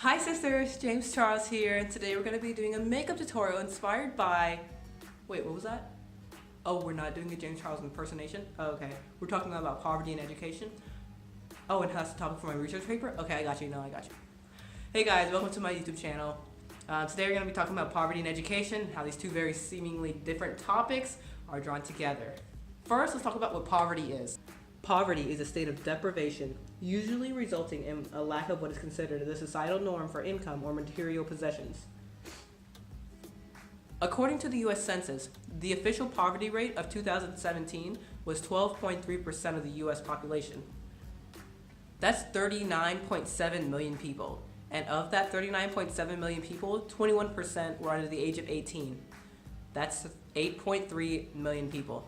Hi sisters, James Charles here, and today we're going to be doing a makeup tutorial inspired by... Wait, what was that? Oh, we're not doing a James Charles impersonation? Oh, okay. We're talking about poverty and education. Oh, and that's the topic for my research paper? Okay, I got you. No, I got you. Hey guys, welcome to my YouTube channel. Today we're going to be talking about poverty and education, how these two very seemingly different topics are drawn together. First, let's talk about what poverty is. Poverty is a state of deprivation, usually resulting in a lack of what is considered the societal norm for income or material possessions. According to the U.S. Census, the official poverty rate of 2017 was 12.3% of the U.S. population. That's 39.7 million people. And of that 39.7 million people, 21% were under the age of 18. That's 8.3 million people.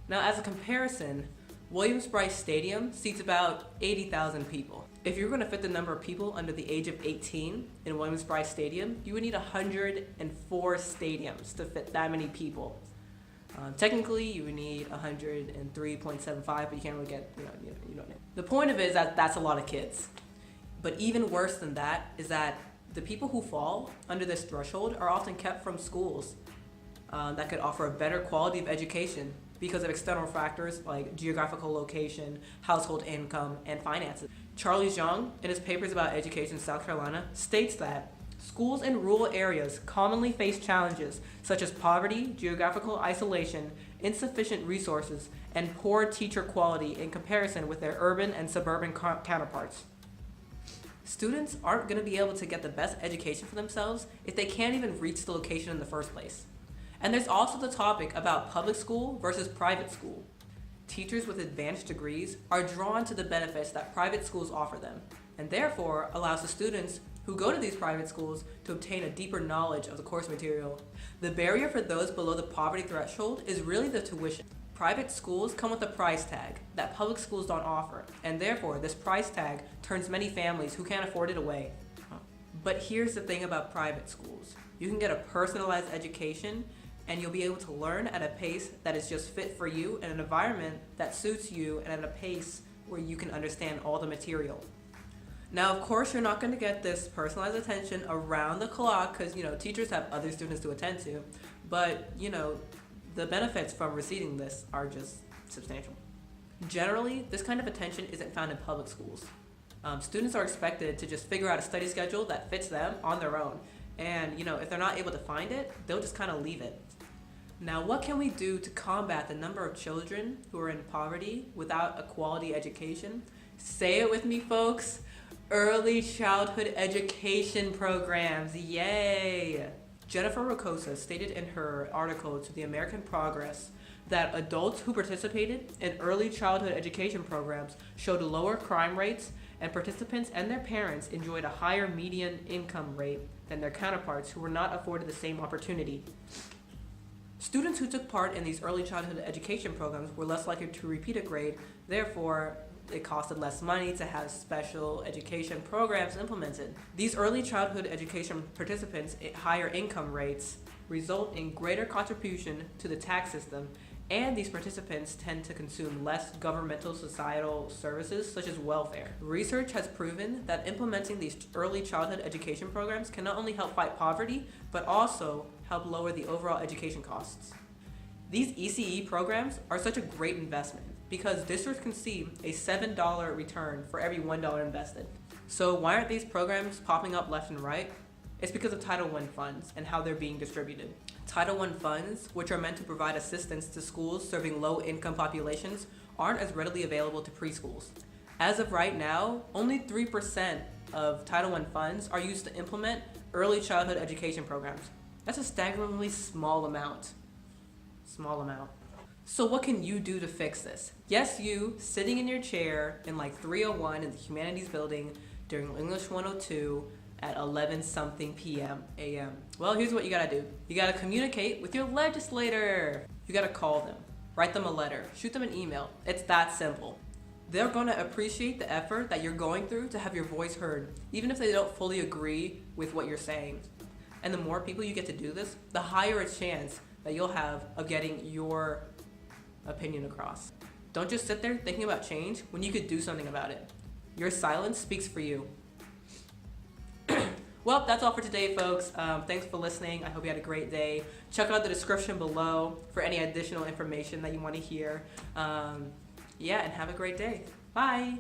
Now, as a comparison, Williams-Brice Stadium seats about 80,000 people. If you're going to fit the number of people under the age of 18 in Williams-Brice Stadium, you would need 104 stadiums to fit that many people. Technically, you would need 103.75, but you can't really get, you don't know. The point of it is that that's a lot of kids. But even worse than that is that the people who fall under this threshold are often kept from schools that could offer a better quality of education because of external factors like geographical location, household income, and finances. Charlie Zhang, in his papers about education in South Carolina, states that schools in rural areas commonly face challenges such as poverty, geographical isolation, insufficient resources, and poor teacher quality in comparison with their urban and suburban counterparts. Students aren't going to be able to get the best education for themselves if they can't even reach the location in the first place. And there's also the topic about public school versus private school. Teachers with advanced degrees are drawn to the benefits that private schools offer them, and therefore allows the students who go to these private schools to obtain a deeper knowledge of the course material. The barrier for those below the poverty threshold is really the tuition. Private schools come with a price tag that public schools don't offer, and therefore this price tag turns many families who can't afford it away. But here's the thing about private schools. You can get a personalized education, and you'll be able to learn at a pace that is just fit for you in an environment that suits you and at a pace where you can understand all the material. Now, of course, you're not going to get this personalized attention around the clock because, teachers have other students to attend to, but, the benefits from receiving this are just substantial. Generally, this kind of attention isn't found in public schools. Students are expected to just figure out a study schedule that fits them on their own. And, if they're not able to find it, they'll just kind of leave it. Now, what can we do to combat the number of children who are in poverty without a quality education? Say it with me, folks. Early childhood education programs, yay! Jennifer Rocosa stated in her article to the American Progress that adults who participated in early childhood education programs showed lower crime rates, and participants and their parents enjoyed a higher median income rate than their counterparts who were not afforded the same opportunity. Students who took part in these early childhood education programs were less likely to repeat a grade, therefore it costed less money to have special education programs implemented. These early childhood education participants at higher income rates result in greater contribution to the tax system, and these participants tend to consume less governmental societal services such as welfare. Research has proven that implementing these early childhood education programs can not only help fight poverty, but also help lower the overall education costs. These ECE programs are such a great investment because districts can see a $7 return for every $1 invested. So why aren't these programs popping up left and right? It's because of Title I funds and how they're being distributed. Title I funds, which are meant to provide assistance to schools serving low-income populations, aren't as readily available to preschools. As of right now, only 3% of Title I funds are used to implement early childhood education programs. That's a staggeringly small amount. So what can you do to fix this? Yes, you, sitting in your chair in like 301 in the Humanities building during English 102 at 11-something a.m. Well, here's what you gotta do. You gotta communicate with your legislator. You gotta call them, write them a letter, shoot them an email. It's that simple. They're gonna appreciate the effort that you're going through to have your voice heard, even if they don't fully agree with what you're saying. And the more people you get to do this, the higher a chance that you'll have of getting your opinion across. Don't just sit there thinking about change when you could do something about it. Your silence speaks for you. Well, that's all for today, folks. Thanks for listening. I hope you had a great day. Check out the description below for any additional information that you want to hear. Yeah, and have a great day. Bye.